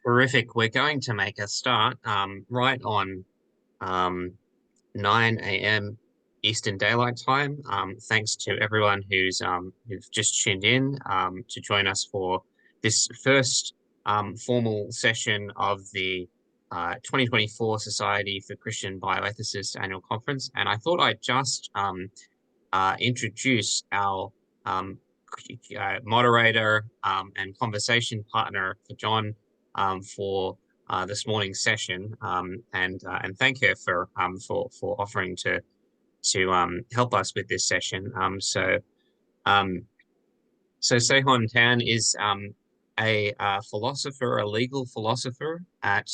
Terrific. We're going to make a start right on um, 9 a.m. Eastern Daylight Time. Thanks to everyone who's just tuned in to join us for this first formal session of the 2024 Society for Christian Bioethicists Annual Conference. And I thought I'd just introduce our um, moderator and conversation partner for John for this morning's session, and thank her for offering to help us with this session. Um, so Sehon Tan is a philosopher, a legal philosopher at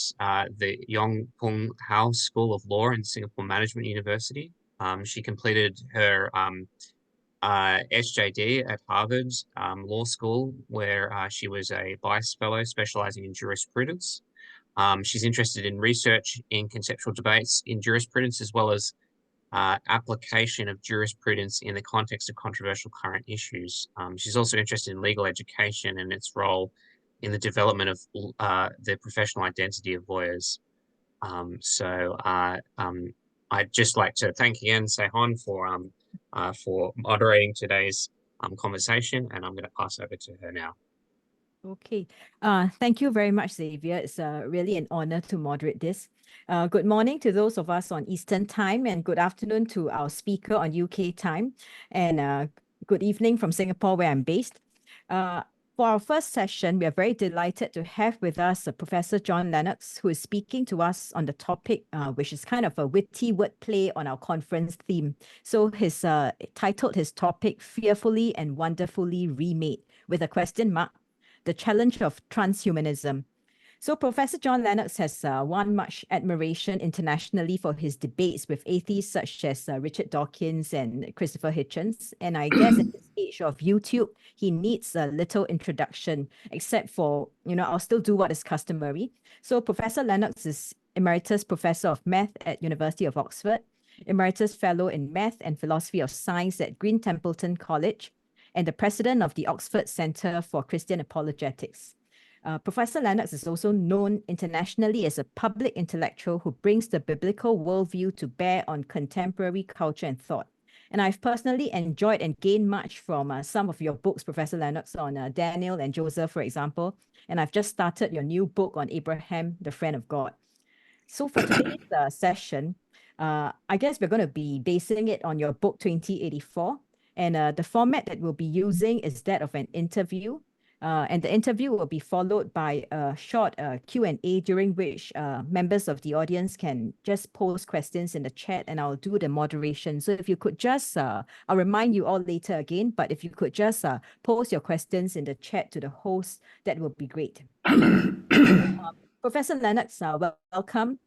the Yong Pung Hao School of Law in Singapore Management University. She completed her SJD at Harvard Law School, where she was a Vice Fellow specializing in jurisprudence. She's interested in research in conceptual debates in jurisprudence, as well as application of jurisprudence in the context of controversial current issues. She's also interested in legal education and its role in the development of the professional identity of lawyers. I'd just like to thank again Sehon for moderating today's conversation, and I'm going to pass over to her now. Okay. Thank you very much, Xavier. It's really an honor to moderate this. Good morning to those of us on Eastern Time, and good afternoon to our speaker on UK time, and good evening from Singapore, where I'm based. For our first session, we are very delighted to have with us Professor John Lennox, who is speaking to us on the topic, which is kind of a witty wordplay on our conference theme. So he's titled his topic, Fearfully and Wonderfully Remade, with a question mark, the challenge of transhumanism. So Professor John Lennox has won much admiration internationally for his debates with atheists such as Richard Dawkins and Christopher Hitchens. And I guess at this age of YouTube, he needs a little introduction, except for, I'll still do what is customary. So Professor Lennox is Emeritus Professor of Math at University of Oxford, Emeritus Fellow in Math and Philosophy of Science at Green Templeton College, and the president of the Oxford Centre for Christian Apologetics. Professor Lennox is also known internationally as a public intellectual who brings the biblical worldview to bear on contemporary culture and thought. And I've personally enjoyed and gained much from some of your books, Professor Lennox, on Daniel and Joseph, for example. And I've just started your new book on Abraham, the friend of God. So for today's session, I guess we're going to be basing it on your book 2084. And the format that we'll be using is that of an interview. And the interview will be followed by a short Q&A, during which members of the audience can just post questions in the chat, and I'll do the moderation. So if you could just, I'll remind you all later again, but if you could just post your questions in the chat to the host, that would be great. Professor Lennox, welcome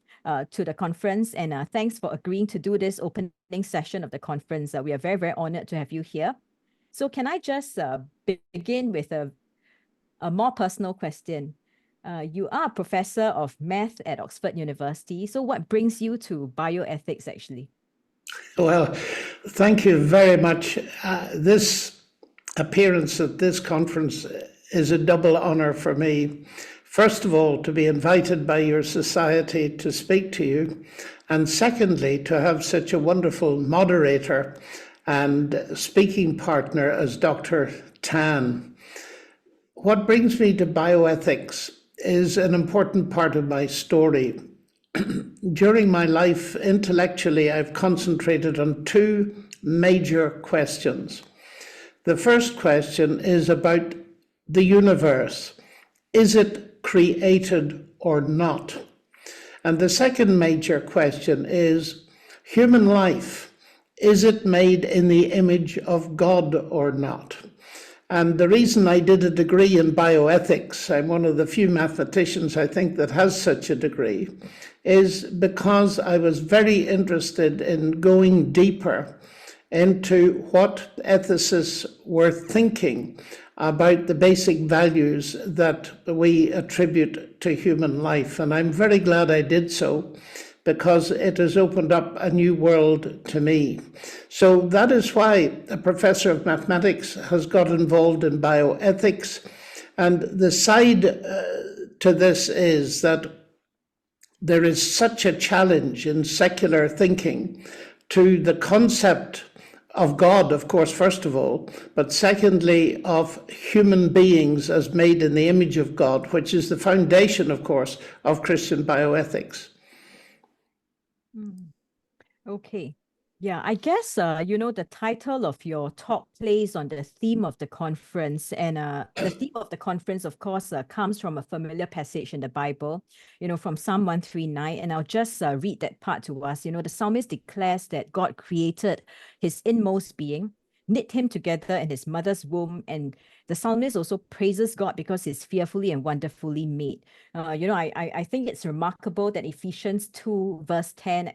to the conference, and thanks for agreeing to do this opening session of the conference. We are very, very honored to have you here. So can I just begin with a more personal question? You are a professor of math at Oxford University. So what brings you to bioethics, actually? Well, thank you very much. This appearance at this conference is a double honor for me. First of all, to be invited by your society to speak to you, and secondly, to have such a wonderful moderator and speaking partner as Dr. Tan. What brings me to bioethics is an important part of my story. During my life, intellectually, I've concentrated on two major questions. The first question is about the universe. Is it created or not? And the second major question is human life. Is it made in the image of God or not? And the reason I did a degree in bioethics, I'm one of the few mathematicians I think that has such a degree, is because I was very interested in going deeper into what ethicists were thinking about the basic values that we attribute to human life. And I'm very glad I did so, because it has opened up a new world to me. So that is why a professor of mathematics has got involved in bioethics. And the side to this is that there is such a challenge in secular thinking to the concept of God, of course, first of all, but secondly, of human beings as made in the image of God, which is the foundation, of course, of Christian bioethics. Okay. Yeah, I guess, the title of your talk plays on the theme of the conference. And the theme of the conference, of course, comes from a familiar passage in the Bible, from Psalm 139. And I'll just read that part to us. The psalmist declares that God created his inmost being, knit him together in his mother's womb. And the psalmist also praises God because he's fearfully and wonderfully made. I think it's remarkable that Ephesians 2 verse 10,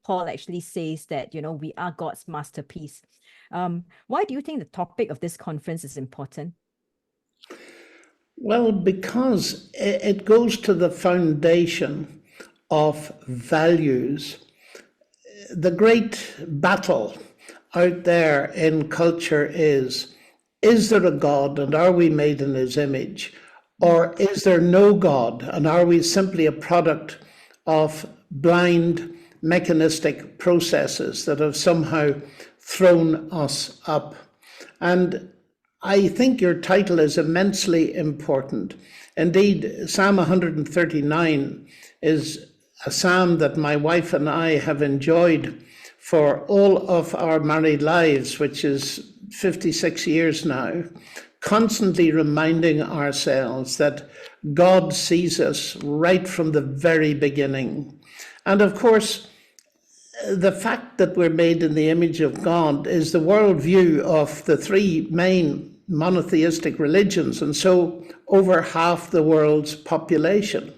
Paul actually says that, we are God's masterpiece. Why do you think the topic of this conference is important? Well, because it goes to the foundation of values. The great battle out there in culture is there a God and are we made in his image? Or is there no God and are we simply a product of blind mechanistic processes that have somehow thrown us up? And I think your title is immensely important. Indeed, Psalm 139 is a psalm that my wife and I have enjoyed for all of our married lives, which is 56 years now, constantly reminding ourselves that God sees us right from the very beginning. And of course, the fact that we're made in the image of God is the worldview of the three main monotheistic religions, and so over half the world's population.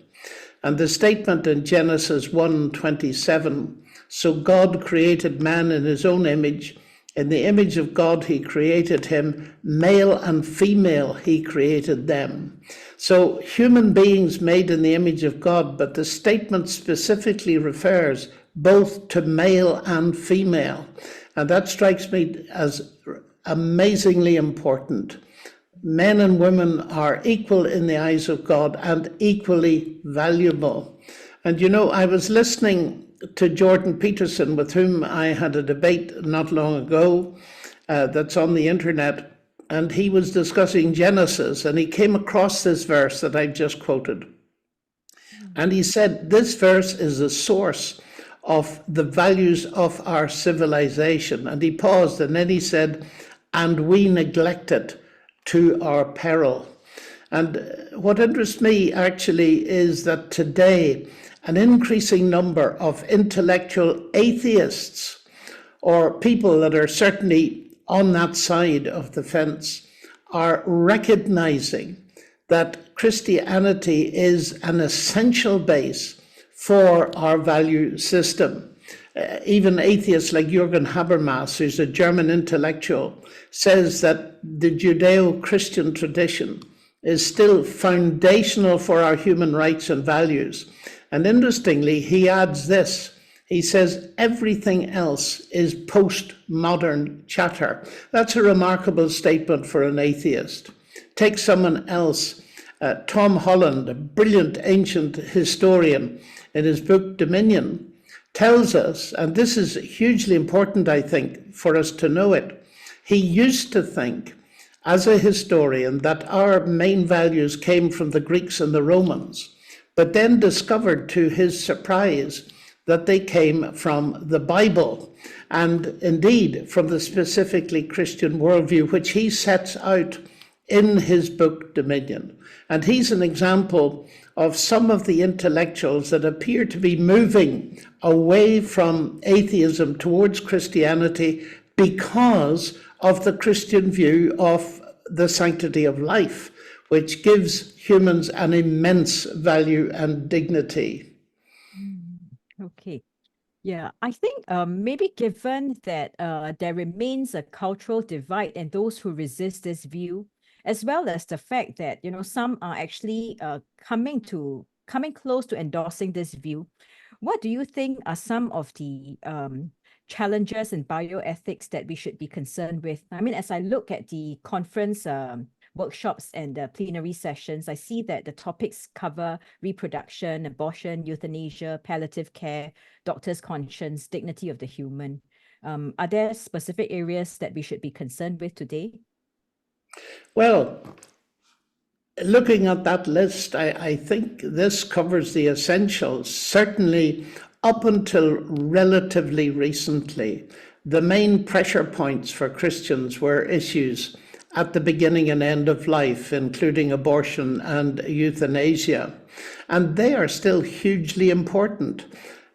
And the statement in Genesis 1:27, so God created man in his own image. In the image of God, he created him, male and female, he created them. So human beings made in the image of God, but the statement specifically refers both to male and female. And that strikes me as amazingly important. Men and women are equal in the eyes of God and equally valuable. And I was listening to Jordan Peterson, with whom I had a debate not long ago, that's on the internet, and he was discussing Genesis, and he came across this verse that I've just quoted. And he said, this verse is the source of the values of our civilization. And he paused, and then he said, and we neglect it to our peril. And what interests me actually is that today, an increasing number of intellectual atheists, or people that are certainly on that side of the fence, are recognizing that Christianity is an essential base for our value system. Even atheists like Jürgen Habermas, who's a German intellectual, says that the Judeo-Christian tradition is still foundational for our human rights and values. And interestingly, he adds this. He says everything else is postmodern chatter. That's a remarkable statement for an atheist. Take someone else, Tom Holland, a brilliant ancient historian, in his book Dominion, tells us, and this is hugely important, I think, for us to know it. He used to think, as a historian, that our main values came from the Greeks and the Romans, but then discovered, to his surprise, that they came from the Bible, and indeed from the specifically Christian worldview, which he sets out in his book Dominion. And he's an example of some of the intellectuals that appear to be moving away from atheism towards Christianity because of the Christian view of the sanctity of life, which gives humans an immense value and dignity. Okay. Yeah, I think maybe given that there remains a cultural divide and those who resist this view, as well as the fact that, some are actually coming close to endorsing this view, what do you think are some of the challenges in bioethics that we should be concerned with? I mean, as I look at the conference workshops and plenary sessions, I see that the topics cover reproduction, abortion, euthanasia, palliative care, doctor's conscience, dignity of the human. Are there specific areas that we should be concerned with today? Well, looking at that list, I think this covers the essentials. Certainly, up until relatively recently, the main pressure points for Christians were issues at the beginning and end of life, including abortion and euthanasia. And they are still hugely important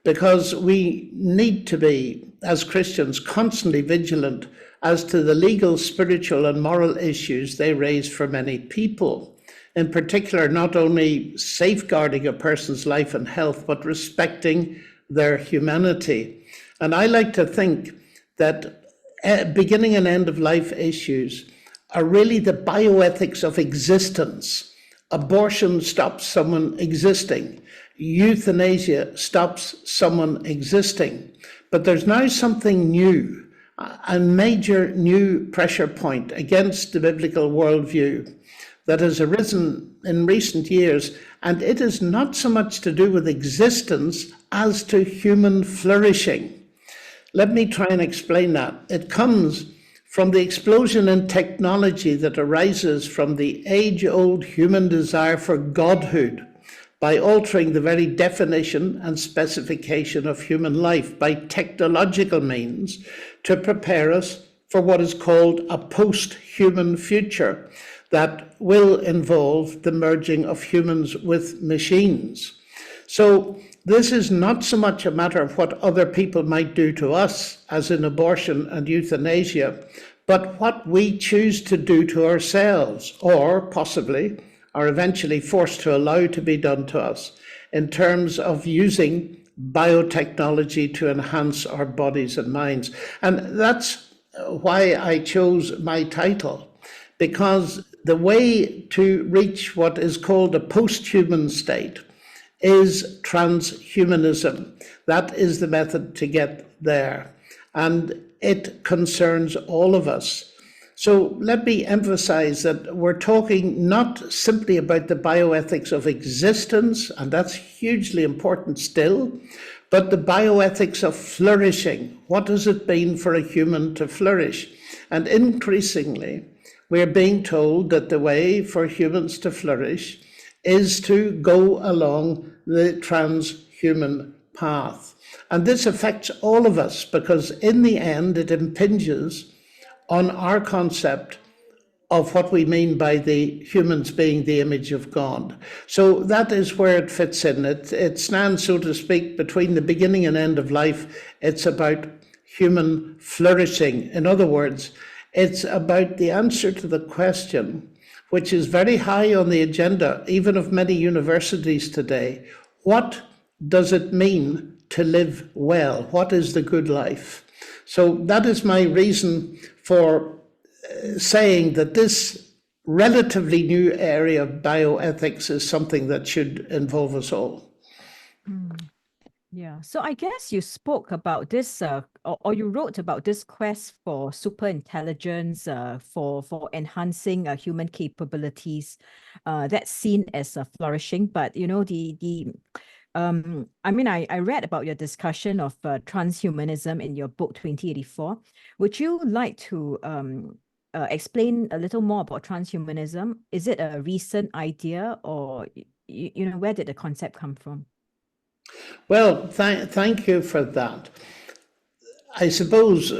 because we need to be, as Christians, constantly vigilant as to the legal, spiritual, and moral issues they raise for many people. In particular, not only safeguarding a person's life and health, but respecting their humanity. And I like to think that beginning and end of life issues are really the bioethics of existence. Abortion stops someone existing. Euthanasia stops someone existing. But there's now something new, a major new pressure point against the biblical worldview that has arisen in recent years, and it is not so much to do with existence as to human flourishing. Let me try and explain that. It comes from the explosion in technology that arises from the age-old human desire for godhood by altering the very definition and specification of human life by technological means to prepare us for what is called a post-human future that will involve the merging of humans with machines. So this is not so much a matter of what other people might do to us, as in abortion and euthanasia, but what we choose to do to ourselves, or possibly are eventually forced to allow to be done to us in terms of using biotechnology to enhance our bodies and minds. And that's why I chose my title, because the way to reach what is called a post-human state is transhumanism. That is the method to get there. And it concerns all of us. So let me emphasize that we're talking not simply about the bioethics of existence, and that's hugely important still, but the bioethics of flourishing. What does it mean for a human to flourish? And increasingly, we're being told that the way for humans to flourish is to go along the transhuman path. And this affects all of us because in the end, it impinges on our concept of what we mean by the humans being the image of God. So that is where it fits in. It stands, so to speak, between the beginning and end of life. It's about human flourishing. In other words, it's about the answer to the question, which is very high on the agenda, even of many universities today. What does it mean to live well? What is the good life? So that is my reason for saying that this relatively new area of bioethics is something that should involve us all. Yeah, so I guess you spoke about this, or you wrote about this quest for super intelligence, for enhancing human capabilities. That's seen as flourishing, but you know I mean, I read about your discussion of transhumanism in your book 2084. Would you like to explain a little more about transhumanism? Is it a recent idea, or you know, where did the concept come from? Well, thank you for that. I suppose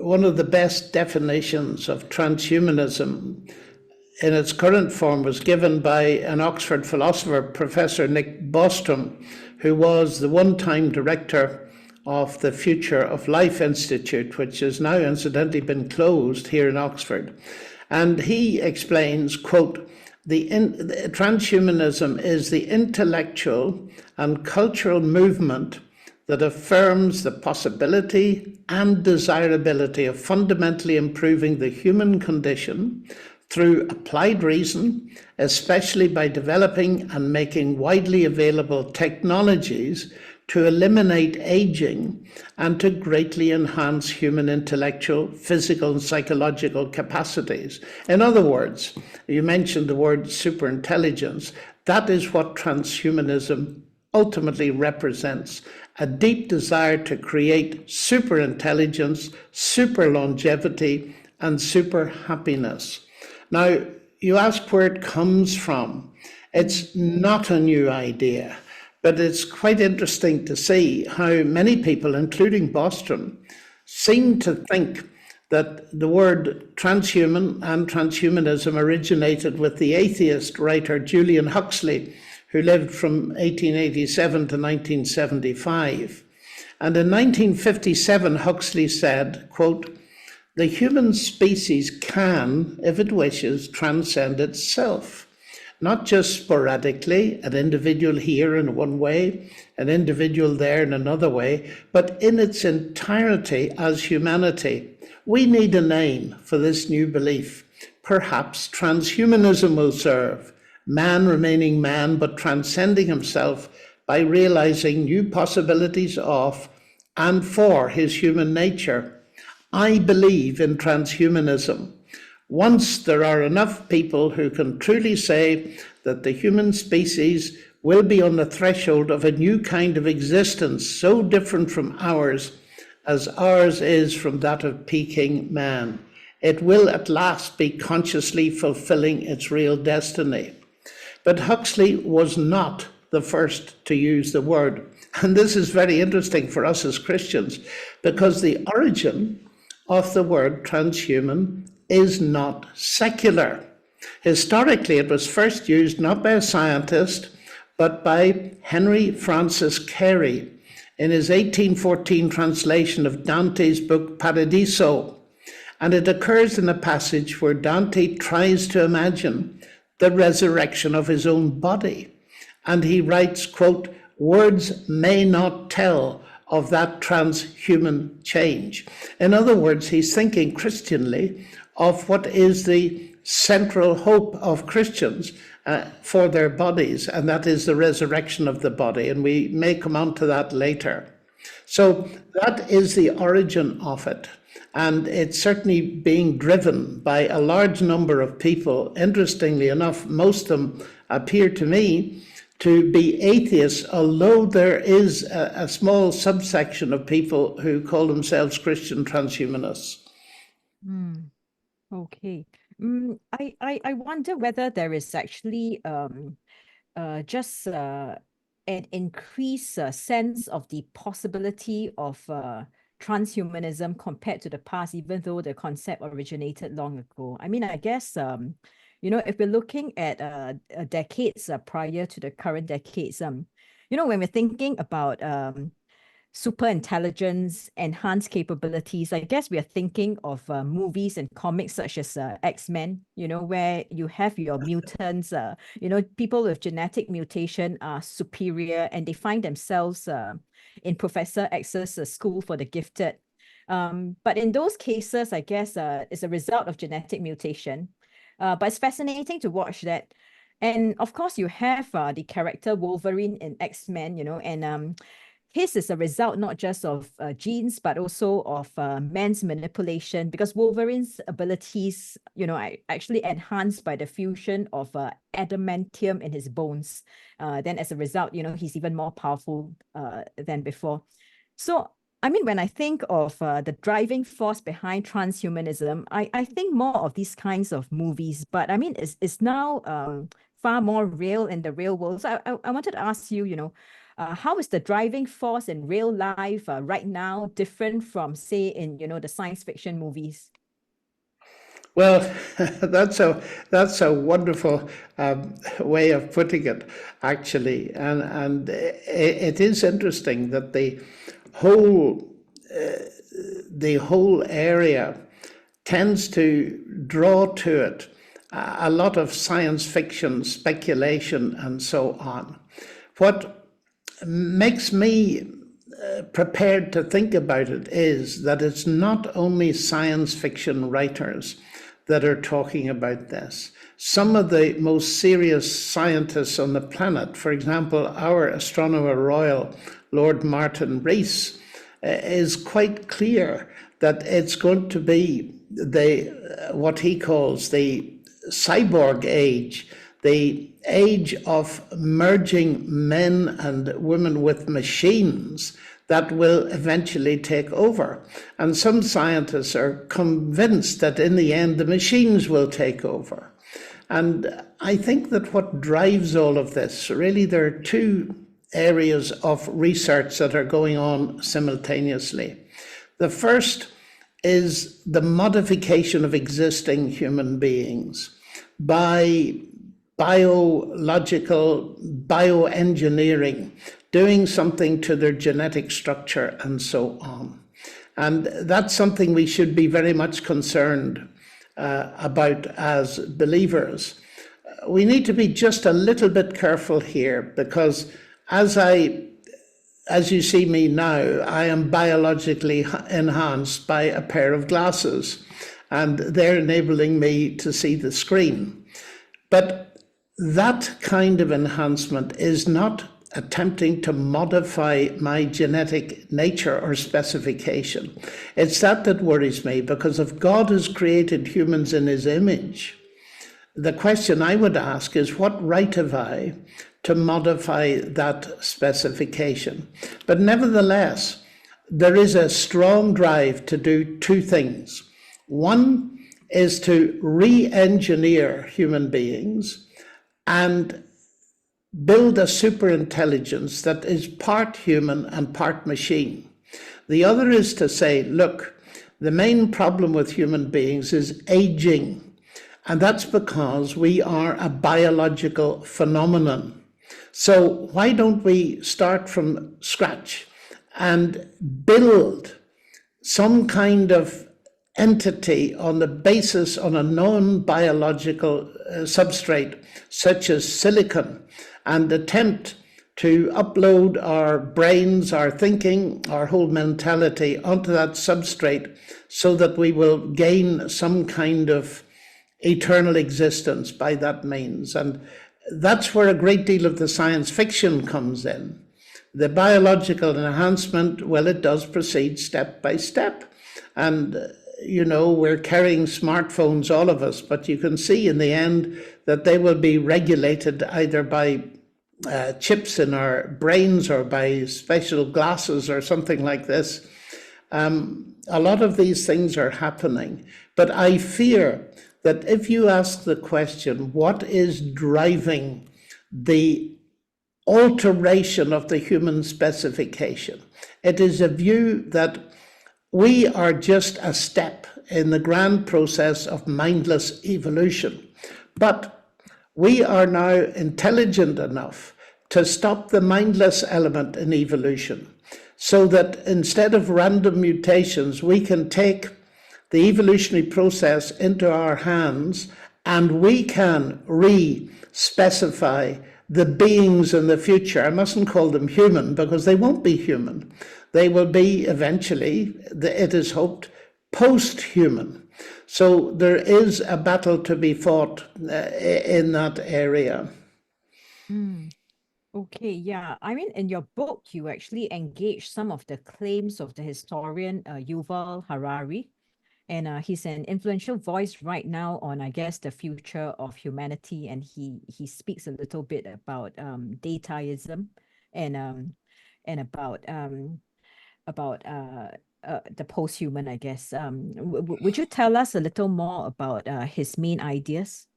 one of the best definitions of transhumanism in its current form was given by an Oxford philosopher, Professor Nick Bostrom, who was the one-time director of the Future of Life Institute, which has now incidentally been closed here in Oxford. And he explains, quote, transhumanism is the intellectual and cultural movement that affirms the possibility and desirability of fundamentally improving the human condition through applied reason, especially by developing and making widely available technologies to eliminate aging, and to greatly enhance human intellectual, physical, and psychological capacities. In other words, you mentioned the word superintelligence. That is what transhumanism ultimately represents: a deep desire to create superintelligence, super longevity, and super happiness. Now, you ask where it comes from. It's not a new idea, but it's quite interesting to see how many people, including Bostrom, seem to think that the word transhuman and transhumanism originated with the atheist writer Julian Huxley, who lived from 1887 to 1975. And in 1957, Huxley said, quote, "The human species can, if it wishes, transcend itself, not just sporadically, an individual here in one way, an individual there in another way, but in its entirety as humanity. We need a name for this new belief. Perhaps transhumanism will serve, man remaining man but transcending himself by realizing new possibilities of and for his human nature. I believe in transhumanism. Once there are enough people who can truly say that the human species will be on the threshold of a new kind of existence so different from ours as ours is from that of Peking man, it will at last be consciously fulfilling its real destiny." But Huxley was not the first to use the word. And this is very interesting for us as Christians, because the origin of the word transhuman is not secular. Historically, it was first used not by a scientist, but by Henry Francis Carey in his 1814 translation of Dante's book Paradiso. And it occurs in a passage where Dante tries to imagine the resurrection of his own body. And he writes, quote, "Words may not tell of that transhuman change." In other words, he's thinking Christianly of what is the central hope of Christians for their bodies, and that is the resurrection of the body. And we may come on to that later. So that is the origin of it. And it's certainly being driven by a large number of people. Interestingly enough, most of them appear to me to be atheists, although there is a small subsection of people who call themselves Christian transhumanists. Okay. I wonder whether there is actually just an increased sense of the possibility of transhumanism compared to the past, even though the concept originated long ago. I mean, I guess if we're looking at decades prior to the current decades, when we're thinking about super intelligence, enhanced capabilities, I guess we are thinking of movies and comics such as X-Men, where you have your mutants, people with genetic mutation are superior and they find themselves in Professor X's school for the gifted. But in those cases, I guess it's a result of genetic mutation. But it's fascinating to watch that. And of course, you have the character Wolverine in X-Men, and his is a result not just of genes, but also of man's manipulation, because Wolverine's abilities, are actually enhanced by the fusion of adamantium in his bones. Then as a result, he's even more powerful than before. So, I mean, when I think of the driving force behind transhumanism, I think more of these kinds of movies, but I mean, it's now far more real in the real world. So I wanted to ask you, how is the driving force in real life right now different from, say, in the science fiction movies? Well, that's a wonderful way of putting it, actually, and it is interesting that the whole area tends to draw to it a lot of science fiction, speculation, and so on. What makes me prepared to think about it is that it's not only science fiction writers that are talking about this. Some of the most serious scientists on the planet, for example, our Astronomer Royal, Lord Martin Rees, is quite clear that it's going to be what he calls the cyborg age, the age of merging men and women with machines that will eventually take over. And some scientists are convinced that in the end the machines will take over. And I think that what drives all of this, really there are two areas of research that are going on simultaneously. The first is the modification of existing human beings by biological bioengineering, doing something to their genetic structure and so on. And that's something we should be very much concerned about as believers. We need to be just a little bit careful here, because as you see me now, I am biologically enhanced by a pair of glasses, and they're enabling me to see the screen. But that kind of enhancement is not attempting to modify my genetic nature or specification. It's that worries me, because if God has created humans in his image, the question I would ask is, what right have I to modify that specification? But nevertheless, there is a strong drive to do two things. One is to re-engineer human beings and build a superintelligence that is part human and part machine. The other is to say, look, the main problem with human beings is aging. And that's because we are a biological phenomenon. So why don't we start from scratch and build some kind of entity on the basis on a non-biological substrate, such as silicon, and attempt to upload our brains, our thinking, our whole mentality onto that substrate, so that we will gain some kind of eternal existence by that means. And that's where a great deal of the science fiction comes in. The biological enhancement, well, it does proceed step by step. And, we're carrying smartphones, all of us, but you can see in the end that they will be regulated either by chips in our brains or by special glasses or something like this. A lot of these things are happening, but I fear that if you ask the question, what is driving the alteration of the human specification? It is a view that we are just a step in the grand process of mindless evolution. But we are now intelligent enough to stop the mindless element in evolution, so that instead of random mutations, we can take the evolutionary process into our hands, and we can re-specify the beings in the future. I mustn't call them human, because they won't be human. They will be eventually, it is hoped, post-human. So there is a battle to be fought in that area. Okay, yeah. I mean, in your book, you actually engage some of the claims of the historian Yuval Harari. And he's an influential voice right now on, I guess, the future of humanity. And he speaks a little bit about dataism and about the post-human, I guess. Would you tell us a little more about his main ideas?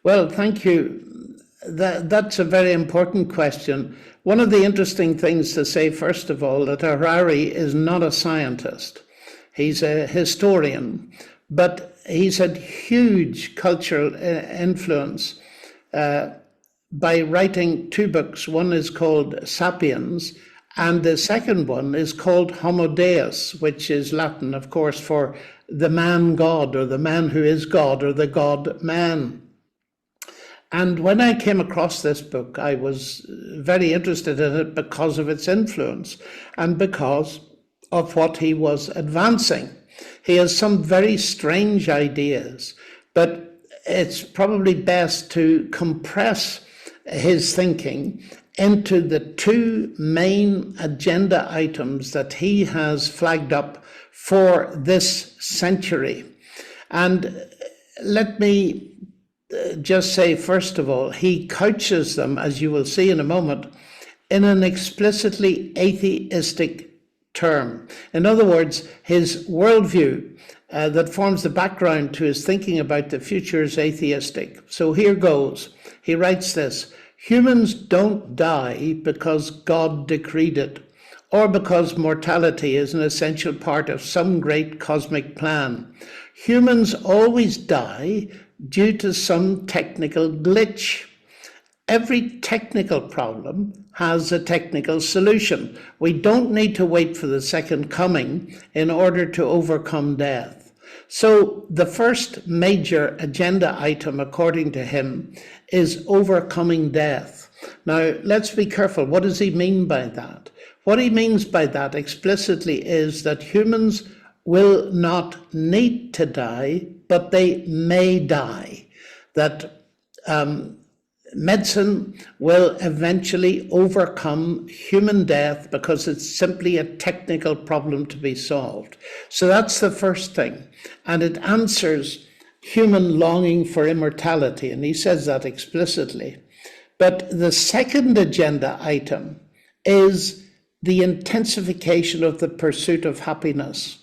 Well, thank you. That's a very important question. One of the interesting things to say, first of all, that Harari is not a scientist. He's a historian, but he's had huge cultural influence by writing two books. One is called Sapiens, and the second one is called Homo Deus, which is Latin, of course, for the man God, or the man who is God, or the God man. And when I came across this book, I was very interested in it because of its influence and because of what he was advancing. He has some very strange ideas, but it's probably best to compress his thinking into the two main agenda items that he has flagged up for this century. And let me just say, first of all, he couches them, as you will see in a moment, in an explicitly atheistic term. In other words, his worldview that forms the background to his thinking about the future is atheistic. So here goes. He writes this: humans don't die because God decreed it, or because mortality is an essential part of some great cosmic plan. Humans always die due to some technical glitch. Every technical problem has a technical solution. We don't need to wait for the second coming in order to overcome death. So the first major agenda item, according to him, is overcoming death. Now, let's be careful. What does he mean by that? What he means by that explicitly is that humans will not need to die, but they may die. That medicine will eventually overcome human death because it's simply a technical problem to be solved. So that's the first thing. And it answers human longing for immortality, and he says that explicitly. But the second agenda item is the intensification of the pursuit of happiness.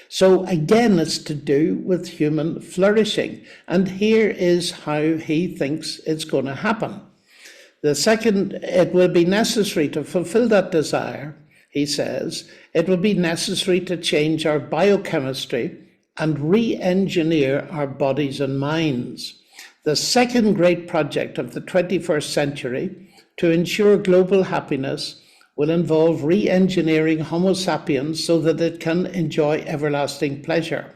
So again, it's to do with human flourishing. And here is how he thinks it's going to happen. The second, it will be necessary to fulfill that desire, he says, it will be necessary to change our biochemistry and re-engineer our bodies and minds. The second great project of the 21st century to ensure global happiness will involve re-engineering Homo sapiens so that it can enjoy everlasting pleasure.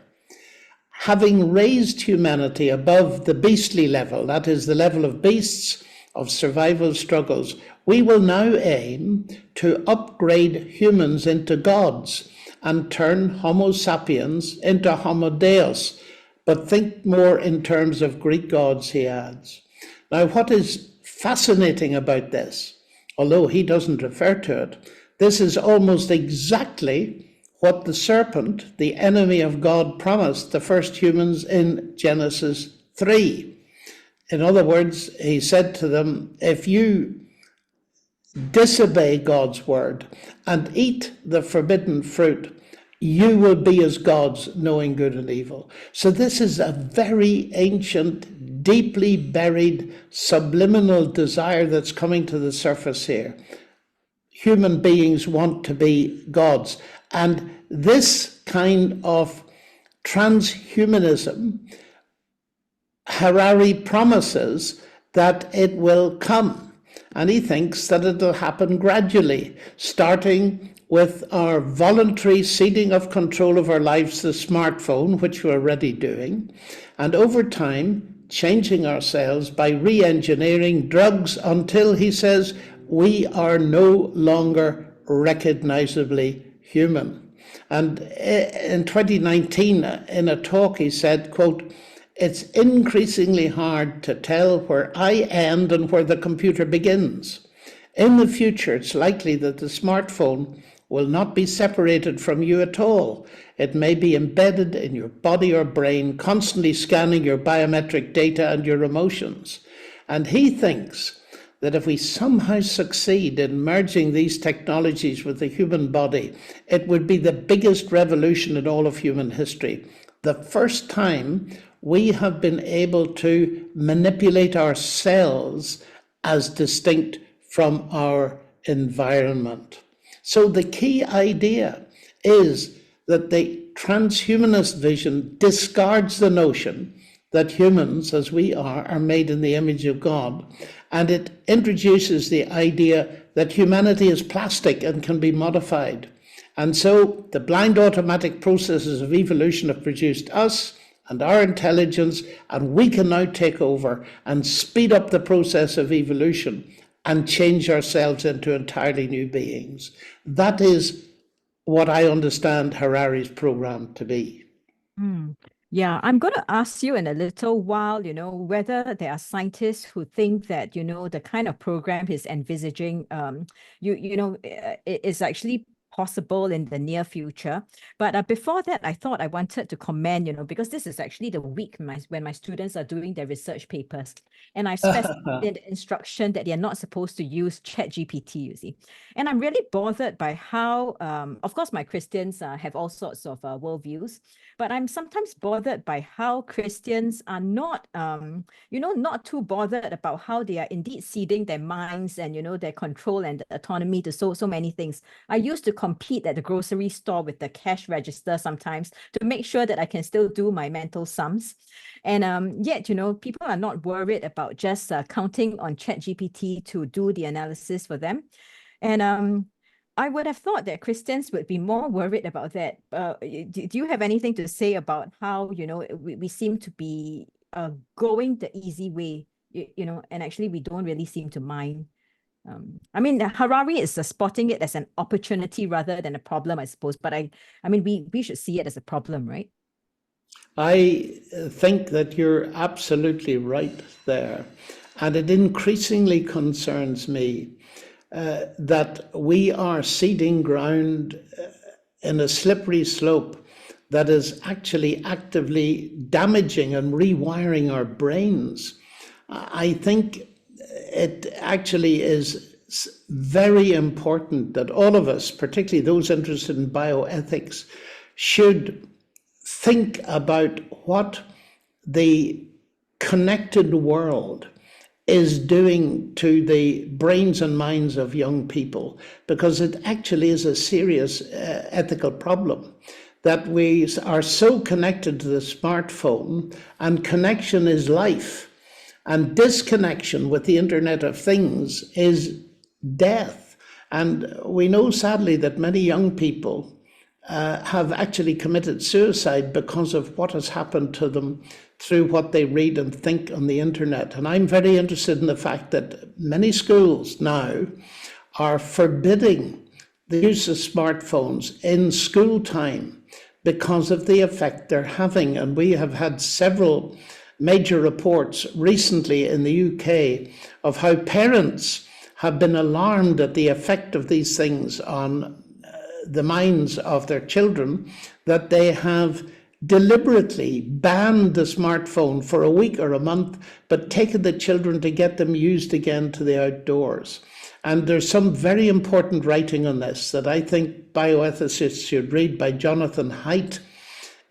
Having raised humanity above the beastly level, that is the level of beasts, of survival struggles, we will now aim to upgrade humans into gods and turn Homo sapiens into Homo Deus. But think more in terms of Greek gods, he adds. Now, what is fascinating about this, although he doesn't refer to it, this is almost exactly what the serpent, the enemy of God, promised the first humans in Genesis 3. In other words, he said to them, if you disobey God's word and eat the forbidden fruit, you will be as gods, knowing good and evil. So this is a very ancient, deeply buried, subliminal desire that's coming to the surface here. Human beings want to be gods. And this kind of transhumanism, Harari promises that it will come. And he thinks that it'll happen gradually, starting with our voluntary ceding of control of our lives to the smartphone, which we're already doing, and over time, changing ourselves by re-engineering drugs until, he says, we are no longer recognizably human. And in 2019, in a talk, he said, quote, it's increasingly hard to tell where I end and where the computer begins. In the future, it's likely that the smartphone will not be separated from you at all. It may be embedded in your body or brain, constantly scanning your biometric data and your emotions. And he thinks that if we somehow succeed in merging these technologies with the human body, it would be the biggest revolution in all of human history. The first time we have been able to manipulate ourselves as distinct from our environment. So the key idea is that the transhumanist vision discards the notion that humans, as we are made in the image of God, and it introduces the idea that humanity is plastic and can be modified. And so the blind automatic processes of evolution have produced us and our intelligence, and we can now take over and speed up the process of evolution and change ourselves into entirely new beings. That is what I understand Harari's program to be. Yeah, I'm going to ask you in a little while, whether there are scientists who think that, the kind of program he's envisaging, it is actually possible in the near future. But before that, I thought I wanted to comment, because this is actually the week when my students are doing their research papers. And I've specified in the instruction that they're not supposed to use ChatGPT, you see. And I'm really bothered by how, of course, my Christians have all sorts of worldviews, but I'm sometimes bothered by how Christians are not, not too bothered about how they are indeed ceding their minds and, their control and autonomy to so many things. I used to compete at the grocery store with the cash register sometimes to make sure that I can still do my mental sums. And yet, people are not worried about just counting on ChatGPT to do the analysis for them. And I would have thought that Christians would be more worried about that. Do you have anything to say about how, we seem to be going the easy way, and actually we don't really seem to mind? I mean, Harari is spotting it as an opportunity rather than a problem, I suppose. But I mean, we should see it as a problem, right? I think that you're absolutely right there. And it increasingly concerns me that we are ceding ground in a slippery slope that is actually actively damaging and rewiring our brains. I think it actually is very important that all of us, particularly those interested in bioethics, should think about what the connected world is doing to the brains and minds of young people, because it actually is a serious ethical problem that we are so connected to the smartphone, and connection is life, and disconnection with the Internet of Things is death. And we know sadly that many young people have actually committed suicide because of what has happened to them through what they read and think on the internet. And I'm very interested in the fact that many schools now are forbidding the use of smartphones in school time because of the effect they're having. And we have had several major reports recently in the UK of how parents have been alarmed at the effect of these things on the minds of their children, that they have deliberately banned the smartphone for a week or a month, but taken the children to get them used again to the outdoors. And there's some very important writing on this that I think bioethicists should read by Jonathan Haidt,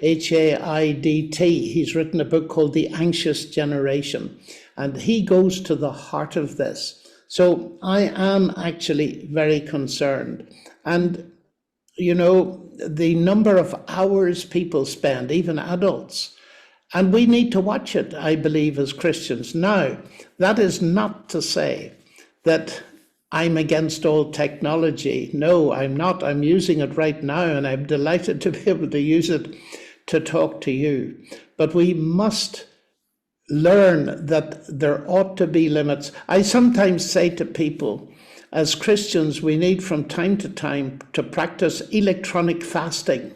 Haidt. He's written a book called The Anxious Generation, and he goes to the heart of this. So I am actually very concerned. And the number of hours people spend, even adults, and we need to watch it, I believe, as Christians. Now, that is not to say that I'm against all technology. No, I'm not. I'm using it right now, and I'm delighted to be able to use it to talk to you. But we must learn that there ought to be limits. I sometimes say to people, as Christians, we need from time to time to practice electronic fasting.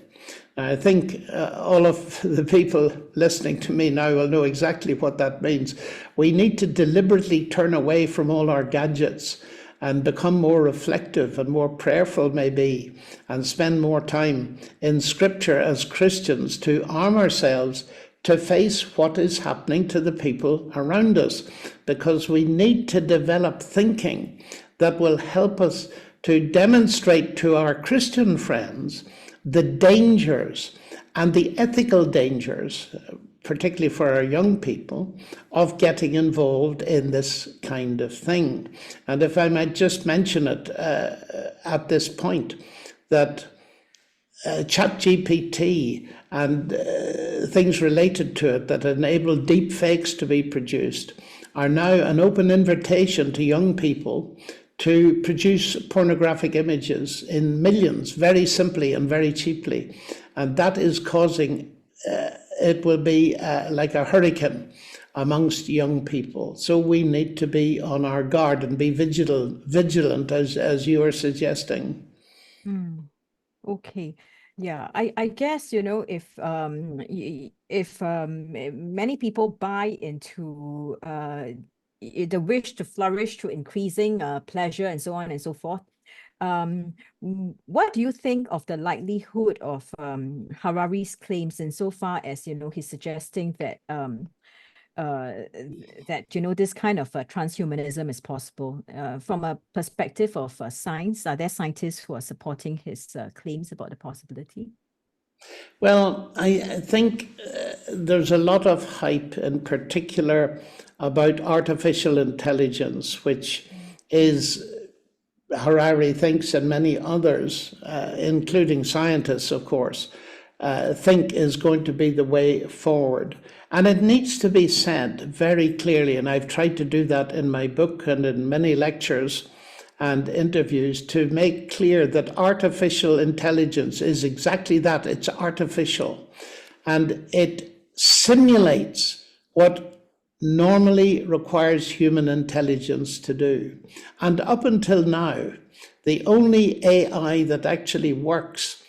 I think all of the people listening to me now will know exactly what that means. We need to deliberately turn away from all our gadgets and become more reflective and more prayerful, maybe, and spend more time in Scripture as Christians to arm ourselves to face what is happening to the people around us, because we need to develop thinking that will help us to demonstrate to our Christian friends the dangers and the ethical dangers, particularly for our young people, of getting involved in this kind of thing. And if I might just mention it at this point, that ChatGPT and things related to it that enable deep fakes to be produced are now an open invitation to young people to produce pornographic images in millions, very simply and very cheaply. And that is causing, it will be like a hurricane amongst young people. So we need to be on our guard and be vigilant, as you are suggesting. Okay. Yeah, I guess, if many people buy into the wish to flourish through increasing pleasure and so on and so forth, what do you think of the likelihood of Harari's claims insofar as, he's suggesting that this kind of transhumanism is possible from a perspective of science? Are there scientists who are supporting his claims about the possibility? Well, I think there's a lot of hype, in particular, about artificial intelligence, which is, Harari thinks, and many others, including scientists, of course, think is going to be the way forward. And it needs to be said very clearly, and I've tried to do that in my book and in many lectures and interviews, to make clear that artificial intelligence is exactly that. It's artificial, and it simulates what normally requires human intelligence to do. And up until now, the only AI that actually works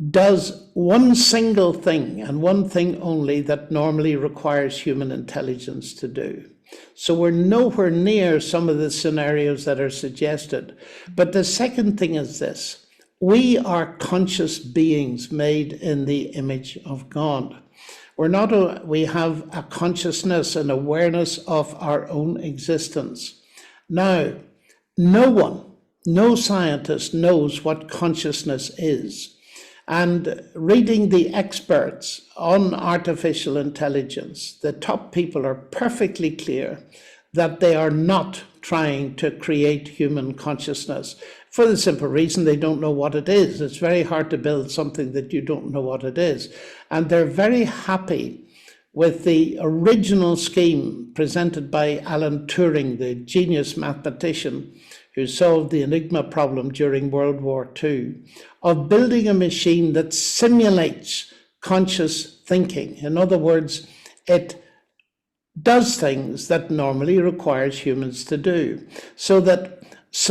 does one single thing, and one thing only, that normally requires human intelligence to do. So we're nowhere near some of the scenarios that are suggested. But the second thing is this: we are conscious beings made in the image of God. We have a consciousness and awareness of our own existence. Now, no scientist knows what consciousness is. And reading the experts on artificial intelligence, the top people are perfectly clear that they are not trying to create human consciousness, for the simple reason they don't know what it is. It's very hard to build something that you don't know what it is. And they're very happy with the original scheme presented by Alan Turing, the genius mathematician who solved the Enigma problem during World War II, of building a machine that simulates conscious thinking. In other words, it does things that normally requires humans to do. So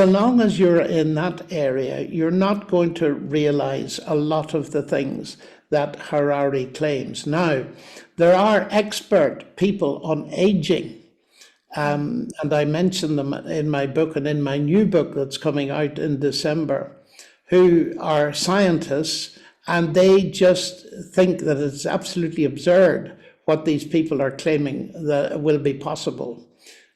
long as you're in that area, you're not going to realize a lot of the things that Harari claims. Now, there are expert people on aging, and I mention them in my book and in my new book that's coming out in December, who are scientists, and they just think that it's absolutely absurd what these people are claiming that will be possible.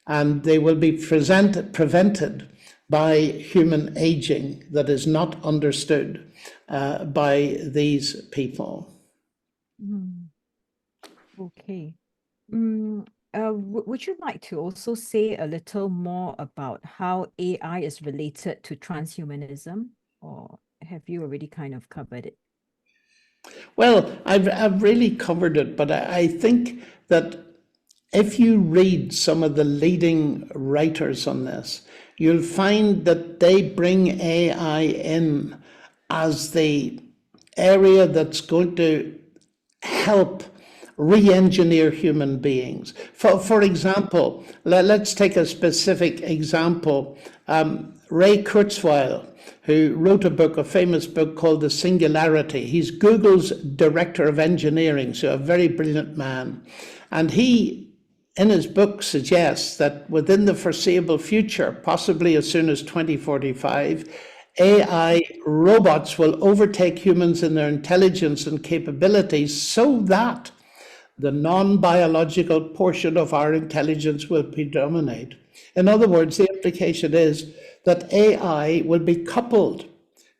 And they will be prevented by human aging that is not understood by these people. Okay. Would you like to also say a little more about how AI is related to transhumanism, or have you already kind of covered it? Well, I've really covered it, but I think that if you read some of the leading writers on this, you'll find that they bring AI in as the area that's going to help re-engineer human beings. For example, let's take a specific example. Ray Kurzweil, who wrote a famous book called The Singularity. He's Google's director of engineering, so a very brilliant man. And he, in his book, suggests that within the foreseeable future, possibly as soon as 2045, AI robots will overtake humans in their intelligence and capabilities, so that the non-biological portion of our intelligence will predominate. In other words, the implication is that AI will be coupled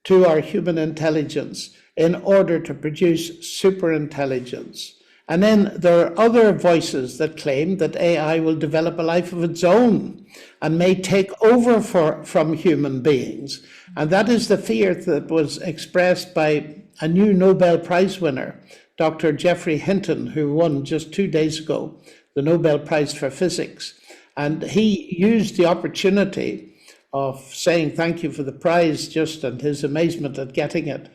to our human intelligence in order to produce superintelligence. And then there are other voices that claim that AI will develop a life of its own and may take over from human beings. And that is the fear that was expressed by a new Nobel Prize winner, Dr. Geoffrey Hinton, who won just 2 days ago the Nobel Prize for Physics. And he used the opportunity of saying thank you for the prize, just, and his amazement at getting it,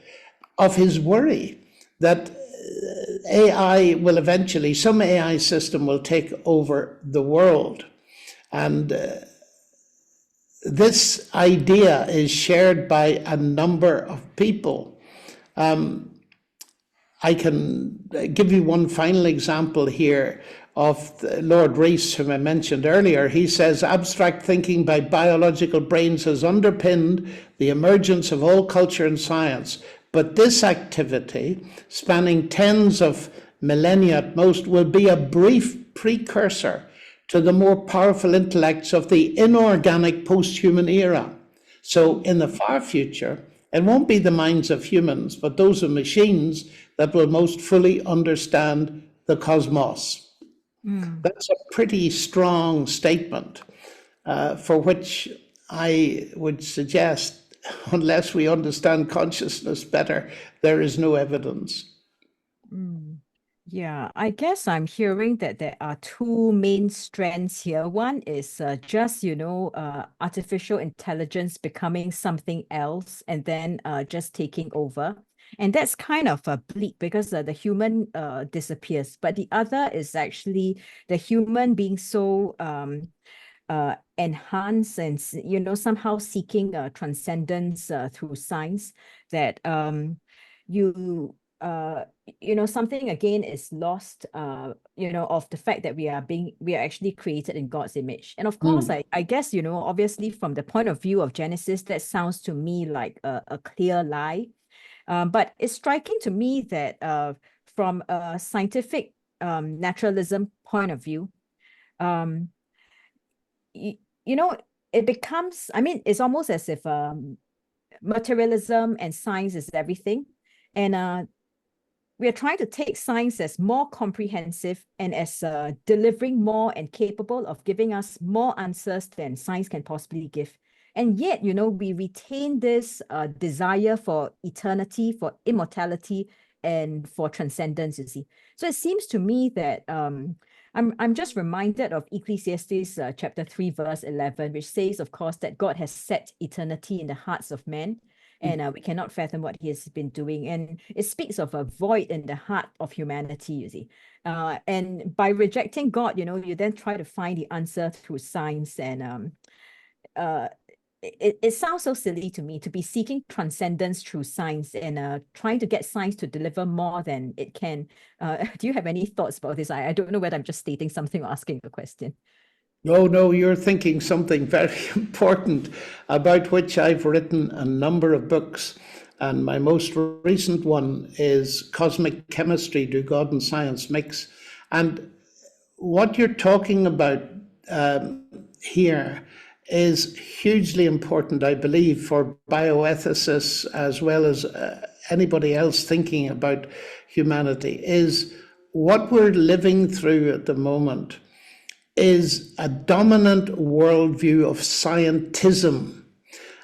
of his worry that AI will eventually, some AI system will take over the world. And this idea is shared by a number of people. I can give you one final example here of Lord Rees, whom I mentioned earlier. He says, abstract thinking by biological brains has underpinned the emergence of all culture and science. But this activity, spanning tens of millennia at most, will be a brief precursor to the more powerful intellects of the inorganic post-human era. So in the far future, it won't be the minds of humans, but those of machines that will most fully understand the cosmos. That's a pretty strong statement, for which I would suggest, unless we understand consciousness better, there is no evidence. Yeah, I guess I'm hearing that there are two main strands here. One is just, artificial intelligence becoming something else and then just taking over. And that's kind of a bleak because the human disappears. But the other is actually the human being so enhanced and, somehow seeking transcendence through science that you something again is lost, of the fact that we are actually created in God's image. And of course, I guess, obviously from the point of view of Genesis, that sounds to me like a clear lie. But it's striking to me that from a scientific naturalism point of view, it becomes, it's almost as if materialism and science is everything. And we are trying to take science as more comprehensive and as delivering more and capable of giving us more answers than science can possibly give. And yet, we retain this desire for eternity, for immortality, and for transcendence, you see. So it seems to me that I'm just reminded of Ecclesiastes chapter 3, verse 11, which says, of course, that God has set eternity in the hearts of men, and we cannot fathom what he has been doing. And it speaks of a void in the heart of humanity, you see. And by rejecting God, you then try to find the answer through science. And it sounds so silly to me to be seeking transcendence through science and trying to get science to deliver more than it can. Do you have any thoughts about this? I don't know whether I'm just stating something or asking a question. No, you're thinking something very important about which I've written a number of books. And my most recent one is Cosmic Chemistry, Do God and Science Mix? And what you're talking about here is hugely important, I believe, for bioethicists as well as anybody else thinking about humanity, is what we're living through at the moment is a dominant worldview of scientism.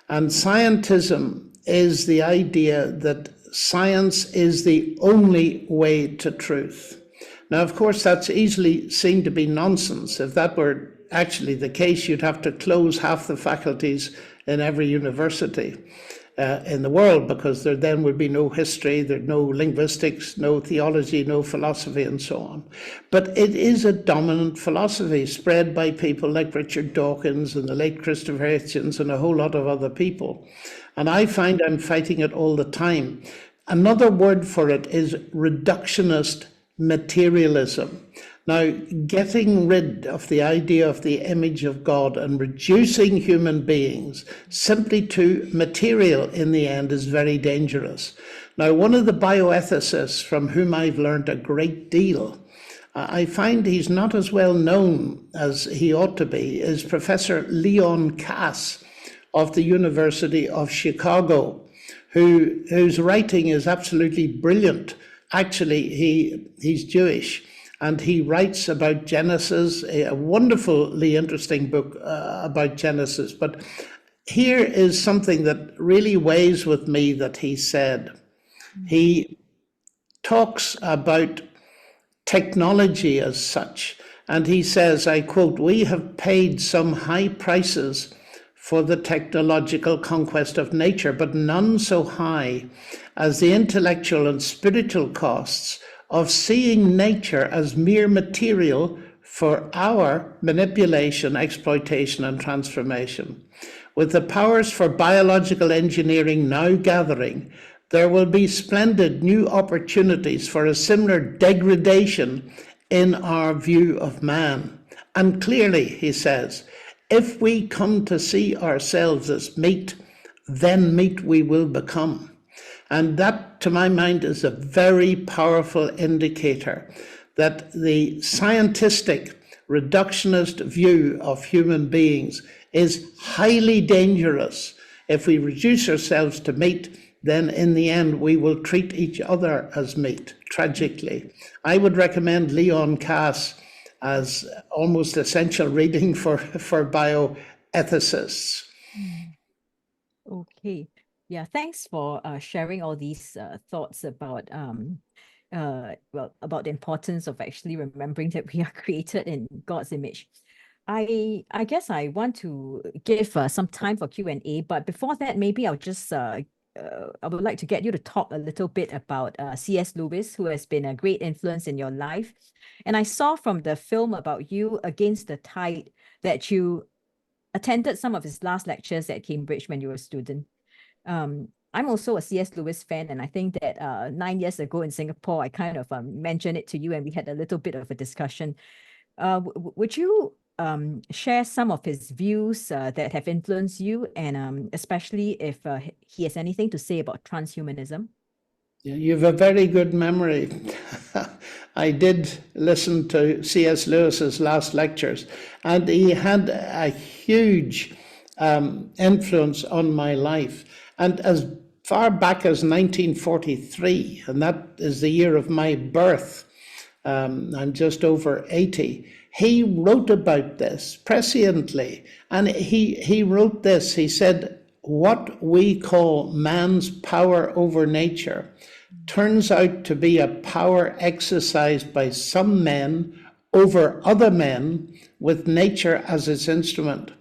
And scientism is the idea that science is the only way to truth. Now, of course, that's easily seen to be nonsense. If that were actually the case, you'd have to close half the faculties in every university in the world, because there then would be no history, there'd no linguistics, no theology, no philosophy, and so on. But it is a dominant philosophy spread by people like Richard Dawkins and the late Christopher Hitchens and a whole lot of other people. And I find I'm fighting it all the time. Another word for it is reductionist materialism. Now, getting rid of the idea of the image of God and reducing human beings simply to material in the end is very dangerous. Now, one of the bioethicists from whom I've learned a great deal, I find he's not as well known as he ought to be, is Professor Leon Kass of the University of Chicago, whose writing is absolutely brilliant. Actually, he's Jewish. And he writes about Genesis, a wonderfully interesting book about Genesis. But here is something that really weighs with me that he said. He talks about technology as such. And he says, I quote, "We have paid some high prices for the technological conquest of nature, but none so high as the intellectual and spiritual costs of seeing nature as mere material for our manipulation, exploitation, and transformation. With the powers for biological engineering now gathering, there will be splendid new opportunities for a similar degradation in our view of man. And clearly, he says, if we come to see ourselves as meat, then meat we will become. And that, to my mind, is a very powerful indicator that the scientistic reductionist view of human beings is highly dangerous. If we reduce ourselves to meat, then in the end we will treat each other as meat, tragically. I would recommend Leon Kass as almost essential reading for bioethicists. Okay. Yeah, thanks for sharing all these thoughts about about the importance of actually remembering that we are created in God's image. I guess I want to give some time for Q&A, but before that, maybe I'll just I would like to get you to talk a little bit about C.S. Lewis, who has been a great influence in your life. And I saw from the film about you, Against the Tide, that you attended some of his last lectures at Cambridge when you were a student. I'm also a C.S. Lewis fan, and I think that 9 years ago in Singapore, I kind of mentioned it to you, and we had a little bit of a discussion. Would you share some of his views that have influenced you, and especially if he has anything to say about transhumanism? You have a very good memory. I did listen to C.S. Lewis's last lectures, and he had a huge influence on my life. And as far back as 1943, and that is the year of my birth, I'm just over 80, he wrote about this presciently. And he wrote this, he said, what we call man's power over nature turns out to be a power exercised by some men over other men with nature as its instrument.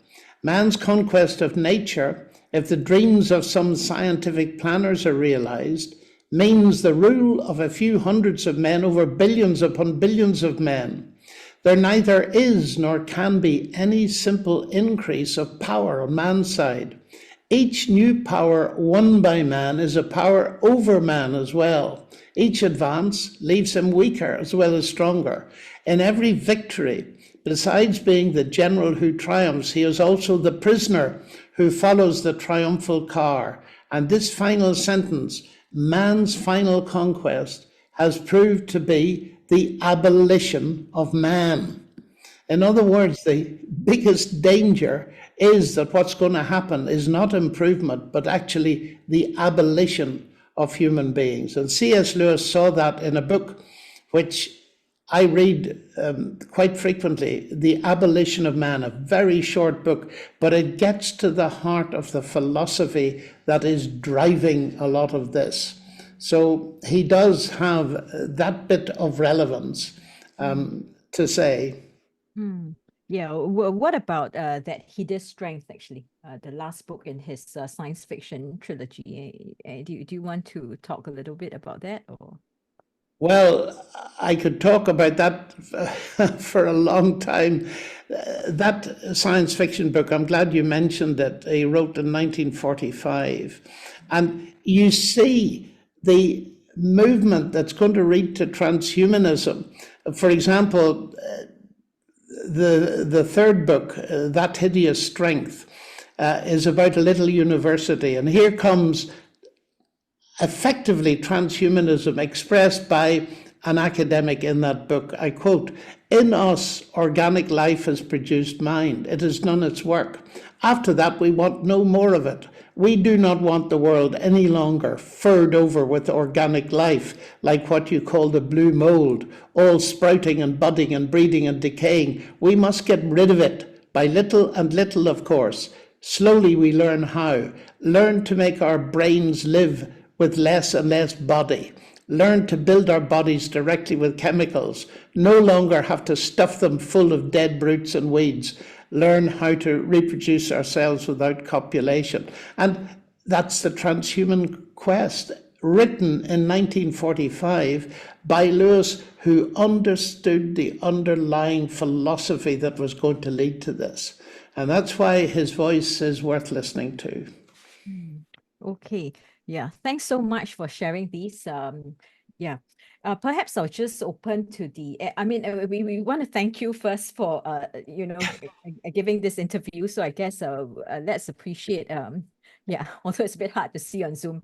Man's conquest of nature, if the dreams of some scientific planners are realized, means the rule of a few hundreds of men over billions upon billions of men. There neither is nor can be any simple increase of power on man's side. Each new power won by man is a power over man as well. Each advance leaves him weaker as well as stronger. In every victory, besides being the general who triumphs, he is also the prisoner who follows the triumphal car. And this final sentence, man's final conquest, has proved to be the abolition of man. In other words, the biggest danger is that what's going to happen is not improvement, but actually the abolition of human beings. And C.S. Lewis saw that in a book which I read quite frequently, The Abolition of Man, a very short book, but it gets to the heart of the philosophy that is driving a lot of this. So he does have that bit of relevance to say. Yeah, what about that Hidden Strength, actually, the last book in his science fiction trilogy? Do you want to talk a little bit about that? Or? Well, I could talk about that for a long time. That science fiction book, I'm glad you mentioned it. He wrote in 1945. And you see the movement that's going to lead to transhumanism. For example, the third book, That Hideous Strength, is about a little university. And here comes effectively transhumanism expressed by an academic in that book. I quote, "In us, organic life has produced mind. It has done its work. After that, we want no more of it. We do not want the world any longer furred over with organic life, like what you call the blue mold, all sprouting and budding and breeding and decaying. We must get rid of it, by little and little, of course. Slowly we learn how. Learn to make our brains live with less and less body. Learn to build our bodies directly with chemicals. No longer have to stuff them full of dead roots and weeds. Learn how to reproduce ourselves without copulation." And that's the transhuman quest, written in 1945 by Lewis, who understood the underlying philosophy that was going to lead to this. And that's why his voice is worth listening to. Okay. Yeah, thanks so much for sharing these. Yeah, perhaps I'll just open to the. I mean, we want to thank you first for giving this interview. So I guess let's appreciate. Yeah, although it's a bit hard to see on Zoom.